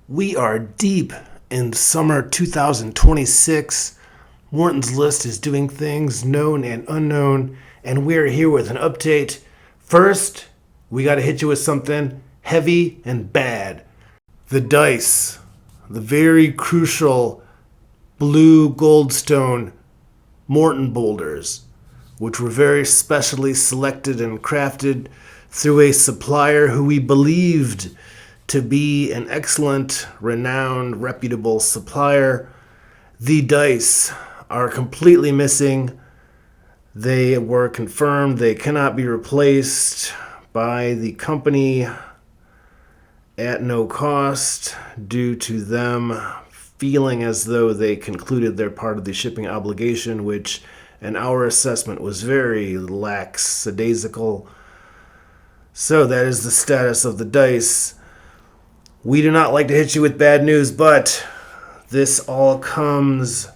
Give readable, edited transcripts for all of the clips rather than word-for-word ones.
We are deep in summer 2026. Morton's List is doing things known and unknown, and we're here with an update. First, we got to hit you with something heavy and bad. The dice, the very crucial blue goldstone Morton boulders, which were very specially selected and crafted through a supplier who we believed to be an excellent, renowned, reputable supplier. The dice are completely missing. They were confirmed they cannot be replaced by the company at no cost due to them feeling as though they concluded their part of the shipping obligation, which in our assessment was very lackadaisical. So that is the status of the dice. We do not like to hit you with bad news, but this all comes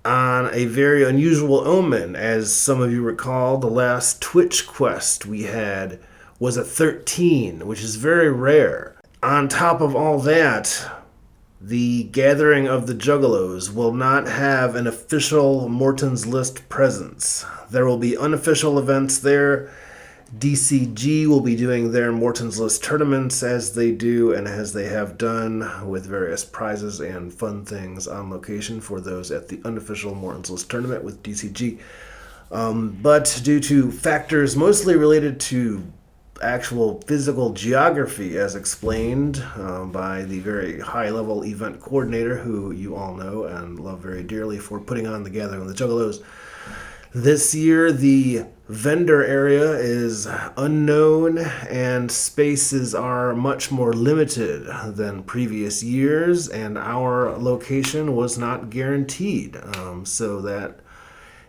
on a very unusual omen. As some of you recall, the last Twitch quest we had was a 13, which is very rare. On top of all that, the gathering of the Juggalos will not have an official Morton's List presence. There will be unofficial events there. DCG will be doing their Morton's List tournaments as they do and as they have done, with various prizes and fun things on location for those at the unofficial Morton's List tournament with DCG. But due to factors mostly related to actual physical geography, as explained by the very high-level event coordinator, who you all know and love very dearly for putting on the Gathering of the Juggalos, this year the vendor area is unknown and spaces are much more limited than previous years, and our location was not guaranteed. So that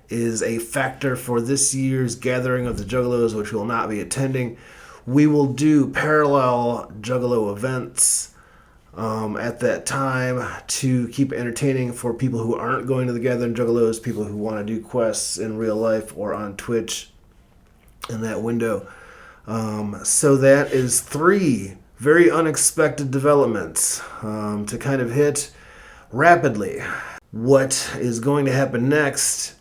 is a factor for this year's Gathering of the Juggalos, which we will not be attending. We will do parallel Juggalo events at that time to keep entertaining for people who aren't going to the Gathering Juggalos, people who want to do quests in real life or on Twitch in that window. So that is three very unexpected developments to kind of hit rapidly. What is going to happen next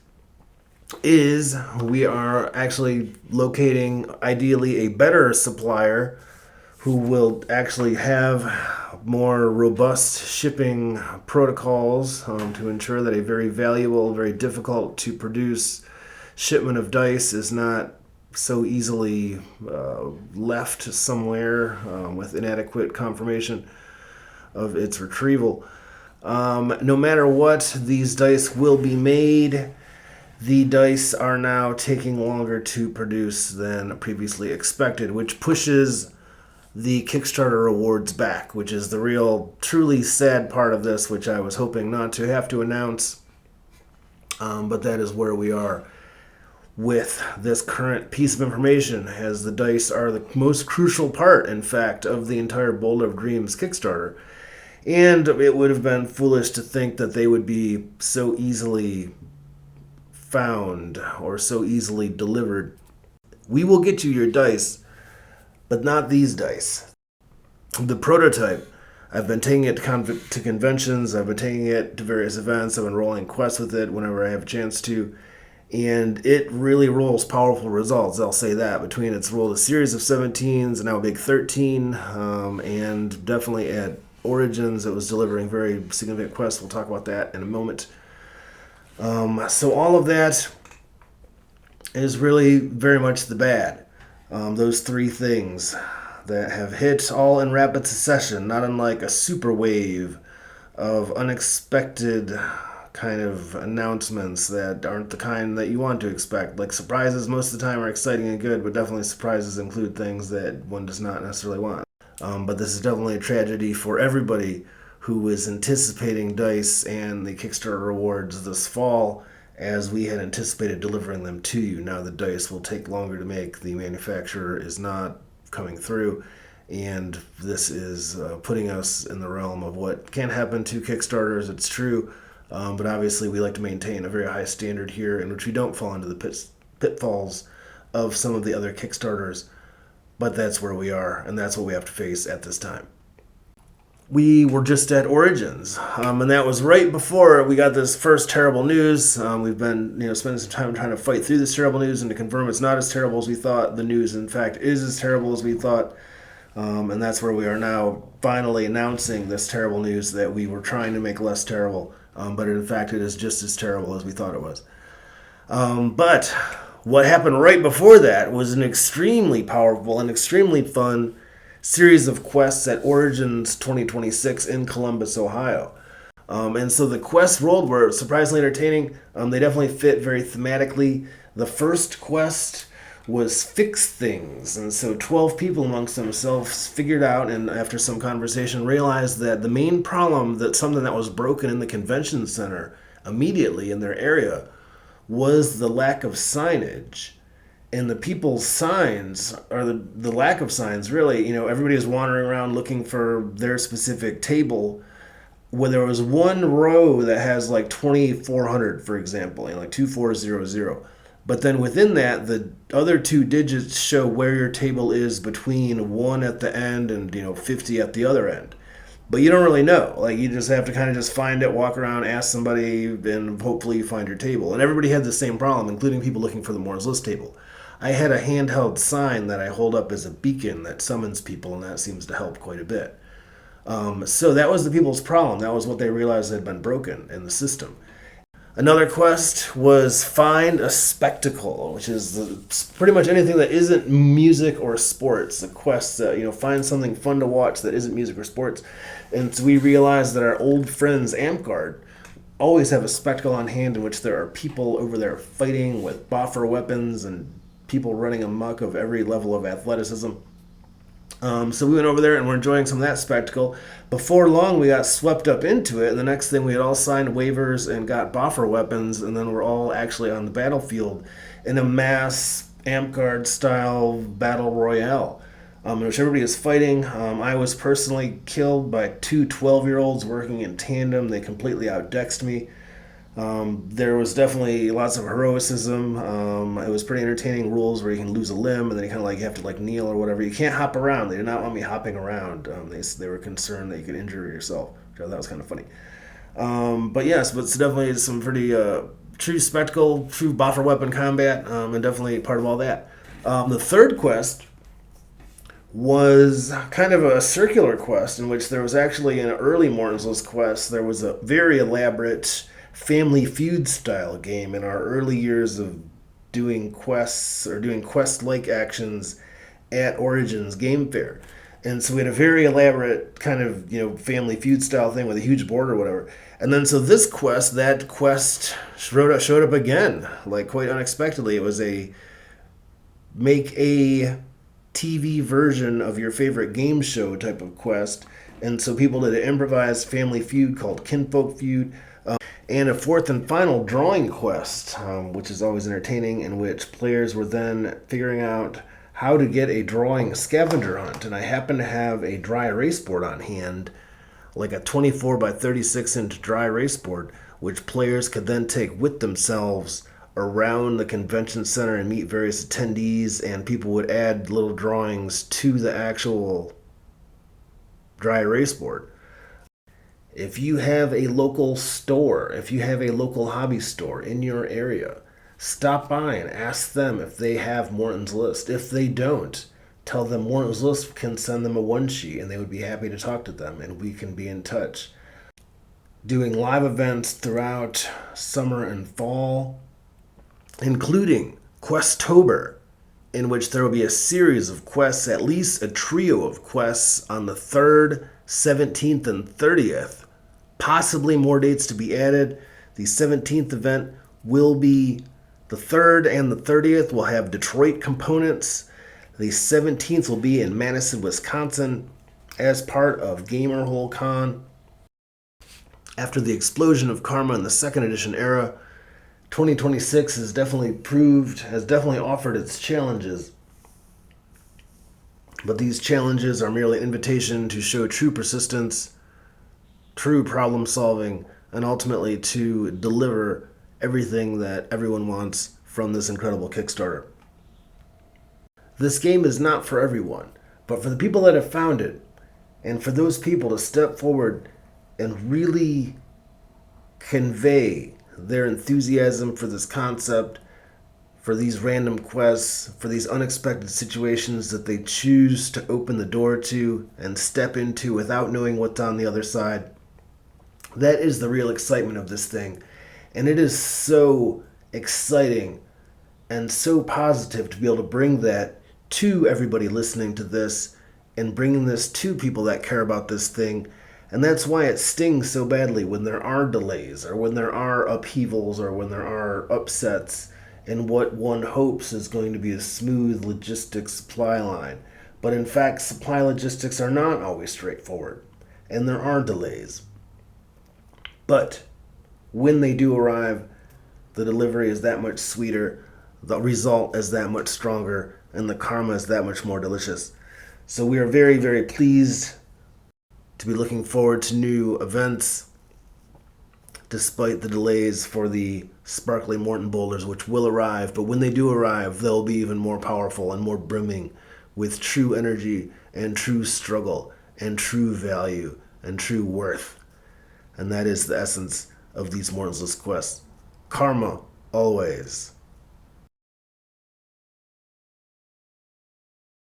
is we are actually locating ideally a better supplier who will actually have more robust shipping protocols to ensure that a very valuable, very difficult to produce shipment of dice is not so easily left somewhere with inadequate confirmation of its retrieval. No matter what, these dice will be made. The dice are now taking longer to produce than previously expected, which pushes the Kickstarter rewards back, which is the real, truly sad part of this, which I was hoping not to have to announce. But that is where we are with this current piece of information, as the dice are the most crucial part, in fact, of the entire Boulder of Dreams Kickstarter. And it would have been foolish to think that they would be so easily found or so easily delivered. We will get you your dice, but not these dice. The prototype, I've been taking it to conventions, I've been taking it to various events, I've been rolling quests with it whenever I have a chance to, and it really rolls powerful results, I'll say that. Between it's rolled a series of 17s and now a big 13, and definitely at Origins it was delivering very significant quests. We'll talk about that in a moment. So all of that is really very much the bad. Those three things that have hit all in rapid succession, not unlike a super wave of unexpected kind of announcements that aren't the kind that you want to expect. Like, surprises most of the time are exciting and good, but definitely surprises include things that one does not necessarily want. But this is definitely a tragedy for everybody who was anticipating dice and the Kickstarter rewards this fall, as we had anticipated delivering them to you. Now the dice will take longer to make. The manufacturer is not coming through, and this is putting us in the realm of what can happen to Kickstarters. It's true, but obviously we like to maintain a very high standard here in which we don't fall into the pitfalls of some of the other Kickstarters, but that's where we are, and that's what we have to face at this time. we were just at Origins, and that was right before we got this first terrible news. We've been, spending some time trying to fight through this terrible news and to confirm it's not as terrible as we thought. The news, in fact, is as terrible as we thought, and that's where we are now, finally announcing this terrible news that we were trying to make less terrible, but in fact, it is just as terrible as we thought it was. But what happened right before that was an extremely powerful and extremely fun series of quests at Origins 2026 in Columbus, Ohio. And so the quests rolled were surprisingly entertaining. They definitely fit very thematically. The first quest was Fix Things. And so 12 people amongst themselves figured out, and after some conversation, realized that the main problem, that something that was broken in the convention center immediately in their area, was the lack of signage. And the people's signs, or the lack of signs, really, everybody is wandering around looking for their specific table, where there was one row that has like 2400, for example, like 2400. But then within that, the other two digits show where your table is between 1 at the end and 50 at the other end. But you don't really know. Like, you just have to kind of just find it, walk around, ask somebody, and hopefully you find your table. And everybody had the same problem, including people looking for the Moore's List table. I had a handheld sign that I hold up as a beacon that summons people, and that seems to help quite a bit. So that was the people's problem. That was what they realized had been broken in the system. Another quest was Find a Spectacle, which is pretty much anything that isn't music or sports. A quest that, find something fun to watch that isn't music or sports. And so we realized that our old friends, Amtgard, always have a spectacle on hand in which there are people over there fighting with boffer weapons and people running amok of every level of athleticism. So we went over there and we're enjoying some of that spectacle. Before long, we got swept up into it, and the next thing we had all signed waivers and got boffer weapons, and then we're all actually on the battlefield in a mass Amtgard-style battle royale, in which everybody is fighting. I was personally killed by two 12-year-olds working in tandem. They completely outdexed me. There was definitely lots of heroicism. It was pretty entertaining rules where you can lose a limb and then you kind of like you have to like kneel or whatever. You can't hop around. They did not want me hopping around. They were concerned that you could injure yourself, which I thought was kind of funny. But it's definitely some pretty true spectacle, true boffer weapon combat, and definitely part of all that. The third quest was kind of a circular quest in which there was actually an early Morton's List quest. There was a very elaborate Family Feud style game in our early years of doing quests or doing quest-like actions at Origins Game Fair. And so we had a very elaborate kind of, Family Feud style thing with a huge board or whatever. And then so that quest showed up again, like quite unexpectedly. It was a make a TV version of your favorite game show type of quest. And so people did an improvised Family Feud called Kinfolk Feud. And a fourth and final drawing quest, which is always entertaining, in which players were then figuring out how to get a drawing scavenger hunt. And I happen to have a dry erase board on hand, like a 24 by 36 inch dry erase board, which players could then take with themselves around the convention center and meet various attendees, and people would add little drawings to the actual dry erase board. If you have a local store, if you have a local hobby store in your area, stop by and ask them if they have Morton's List. If they don't, tell them Morton's List can send them a one-sheet and they would be happy to talk to them and we can be in touch. Doing live events throughout summer and fall, including Questober, in which there will be a series of quests, at least a trio of quests on the 3rd, 17th, and 30th. Possibly more dates to be added. The 17th event will be the 3rd, and the 30th will have Detroit components. The 17th will be in Madison, Wisconsin, as part of Gamerhole Con. After the explosion of Karma in the 2nd edition era, 2026 has definitely offered its challenges. But these challenges are merely an invitation to show true persistence, true problem solving, and ultimately to deliver everything that everyone wants from this incredible Kickstarter. This game is not for everyone, but for the people that have found it And for those people to step forward and really convey their enthusiasm for this concept, for these random quests, for these unexpected situations that they choose to open the door to and step into without knowing what's on the other side. That is the real excitement of this thing. And it is so exciting and so positive to be able to bring that to everybody listening to this and bringing this to people that care about this thing. And that's why it stings so badly when there are delays or when there are upheavals or when there are upsets in what one hopes is going to be a smooth logistics supply line. But in fact, supply logistics are not always straightforward, and there are delays. But when they do arrive, the delivery is that much sweeter, the result is that much stronger, and the karma is that much more delicious. So we are very, very pleased to be looking forward to new events, despite the delays for the sparkly Morton boulders, which will arrive. But when they do arrive, they'll be even more powerful and more brimming with true energy and true struggle and true value and true worth. And that is the essence of these Morton's List quests. Karma, always.